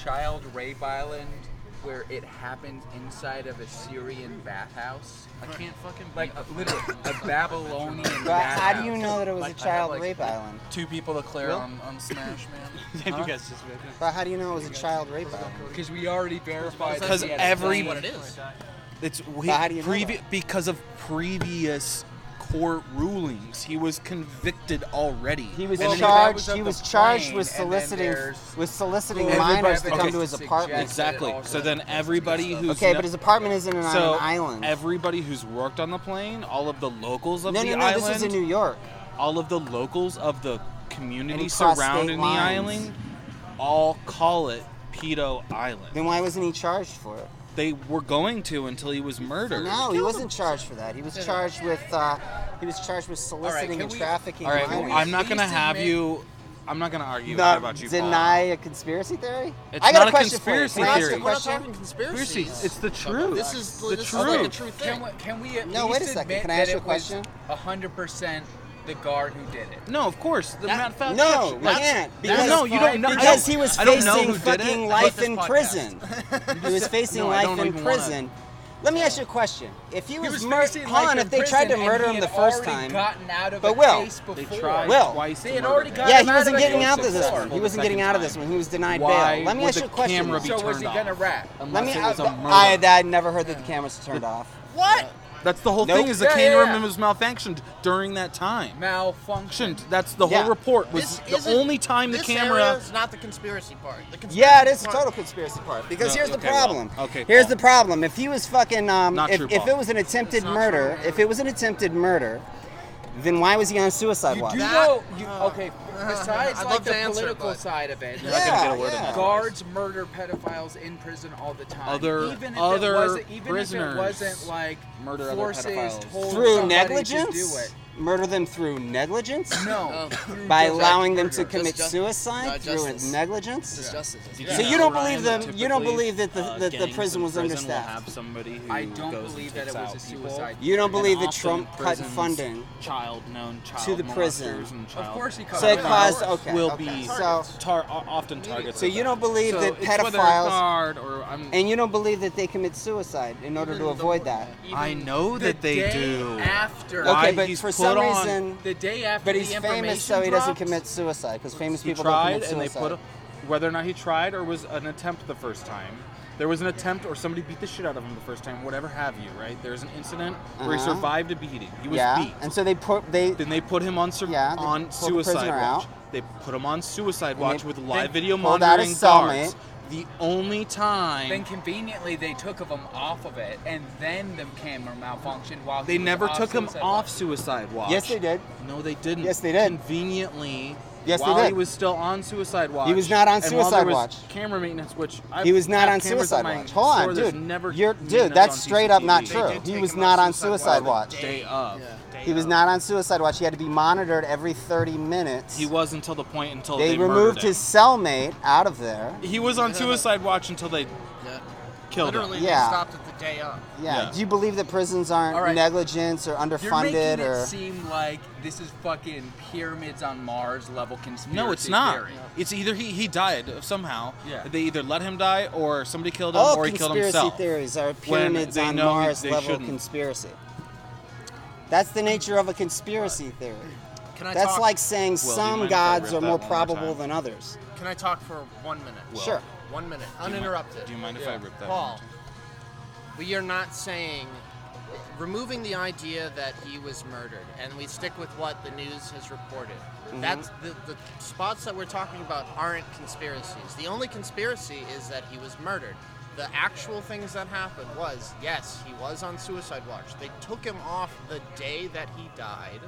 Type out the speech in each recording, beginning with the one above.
child rape island where it happens inside of a Syrian bathhouse. I can't fucking literally a Babylonian But bathhouse. how do you know that it was a I child have, rape island? 2 people declare on Smash, man. You guys just But how do you know it was a child rape island? Because we already verified. Because that he had every- a What it is. It's how do you know that? because of previous court rulings. He was convicted already. He was Well, that charged. was of He the was charged plane, with and then soliciting there's minors to come evidence to his to apartment. suggest that it Exactly. also So then everybody who's Okay, but his apartment isn't on so an island. everybody who's worked on the plane, all of the locals of the no, island, this was in New York. all of the locals of the And community he crossed surrounding state the lines. island, all call it Pedo Island. Then why wasn't he charged for it? They were going to until he was murdered. No, he wasn't charged for that. He was charged with soliciting and trafficking All right, minors. I'm not gonna least have admit- you. I'm not gonna argue Not about you. deny a conspiracy theory? It's I got not a a question for you. conspiracy Can I ask theory. you a We're not question? talking conspiracies. It's the truth. This is the like truth. a true thing. Can we at No, least wait a second. admit Can I that ask you a it was question? 100% the guard who did it? No, of course. The That- fact. No, we that's- can't. Well, Because, no, you don't know. because he was I don't know facing who did fucking it. life This in podcast. prison. He was facing No, I life don't in even wanna- prison. Let me ask you a question. If he was, was murdered, facing hold life on, in if they tried to prison murder and him he the had first already time, gotten out of But a Will, case They before. tried Will. twice They to had murder already him. got yeah, him he out wasn't of a getting case out of this before. one. He wasn't getting out of this one. He was denied Why bail. Let me would ask you the a question. camera be So was he turned gonna off? rap? Unless it was a murder. I never heard that the cameras turned off. What? That's the whole Nope. thing. Is the Yeah, camera yeah. was malfunctioned during that time. Malfunction. That's the Yeah. whole report. Was This the isn't- only time the this camera. area is not the conspiracy part. The conspiracy Yeah, it is a part- total conspiracy part. Because No, here's the okay, well, problem. okay, Here's Paul. the problem. If he was fucking, Not if true, it Paul. was an attempted not murder, true. if it was an attempted murder, then why was he on suicide You watch? do That- know, okay, besides I'd like love the to answer, political but- side of it, You're not gonna get a word in Yeah. edgewise. guards murder pedophiles in prison all the time. Other- even if other it wasn't, even prisoners if it wasn't like murder other forces pedophiles. told Through somebody negligence? to do it. Murder them through negligence? No, through By direct allowing them murder. to commit Just- suicide no, through justice. negligence? Just justice. Did So know, you don't Ryan, believe that them? You don't typically, believe that the gangs prison in was prison will understaffed? have somebody who I don't goes believe and that it takes was a out people. suicide. You don't And believe that often Trump cut prisons, funding child to the prison. molesters and Of child course he cut So it funding. caused okay. will okay. be So often targets. So of you that. don't believe So that it's whether a pedophiles- guard or I'm, and you don't believe that they commit suicide in order to avoid that? I know The that they day do. After, Why Okay, but he's for put some on- reason, the day after but he's the famous, information so he doesn't dropped, commit suicide because famous He people don't tried, commit and they suicide. put whether or not he tried or was an attempt the first time. There was an attempt, or somebody beat the shit out of him the first time, whatever have you, right? There's an incident where he Uh-huh. survived a beating. He was yeah, beat. and so they Then they put him on Yeah, they on pulled the suicide prisoner watch. out. They put him on suicide And watch they- with they live video pulled out monitoring his guards. cellmate. The only time then conveniently they took him off of it, and then the camera malfunctioned while they he was never off took him suicide off watch. suicide watch. Yes, they did. No, they didn't. Yes, they did. Conveniently. Yes, they while he did. was still on suicide watch. He was not on and while suicide there was watch. Camera maintenance, which He was not have on cameras suicide at my watch. Hold on, store, there's dude. Never Dude, maintenance that's on straight up not CCTV. true. They did He take was him not off on suicide watch. Day of. He was not on suicide watch. He had to be monitored every 30 minutes. He was until the point until They they removed murdered his him. cellmate out of there. He was on suicide watch until they Yeah. killed Literally, him. Yeah. they stopped at the day up. Yeah. Yeah. Do you believe that prisons aren't All right. negligence or You're underfunded making or? it seem like this is fucking pyramids on Mars level conspiracy No, it's not. theory. It's either he died somehow. Yeah. They either let him die or somebody killed him All or he killed conspiracy himself. theories are When pyramids they on know Mars they level shouldn't. conspiracy. That's the nature of a conspiracy theory. Can I That's talk? like saying do you some mind if I gods rip are that more one more probable time? than others. Can I talk for 1 minute? Sure. 1 minute, Do you mind- uninterrupted. Do you mind if I rip that? Paul, we are not saying, removing the idea that he was murdered, and we stick with what the news has reported. That's the spots that we're talking about aren't conspiracies. The only conspiracy is that he was murdered. The actual things that happened was, yes, he was on suicide watch. They took him off the day that he died.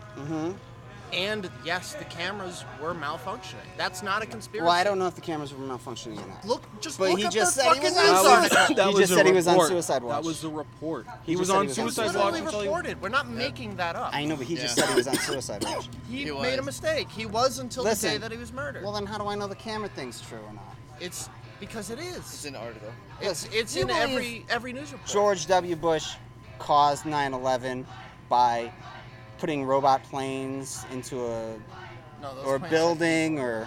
And yes, the cameras were malfunctioning. That's not a conspiracy. Well, I don't know if the cameras were malfunctioning or not. Look, just But look he up just the said he fucking was news on article. suicide. He just a said he was on report. suicide watch. That was the report. He just was said on he was on suicide suicide watch Literally until he... reported. We're not making that up. I know, but he just said he was on suicide watch. He was. made a mistake. He was until the Listen. day that he was murdered. Well, then how do I know the camera thing's true or not? It's because it It's is. an article. It's You in believe every news report. George W. Bush caused 9/11 by putting robot planes into a No, those or planes- building or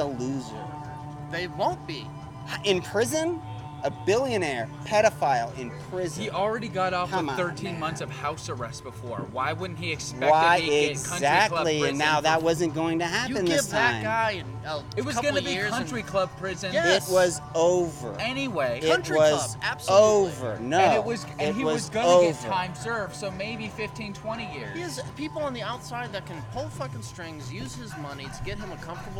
a loser. They won't be. In prison? A billionaire pedophile in prison. He already got off Come with on, 13 man. months of house arrest before. Why wouldn't he expect Why that he'd get country club exactly? prison And now for- that wasn't going to You happen give this that time. guy a It was couple going to be years country and, club prison. Yes. It was over. Anyway. It Country was club, absolutely. over. No, and it was, and it he was going to get over. time served, so maybe 15, 20 years. He has people on the outside that can pull fucking strings, use his money to get him a comfortable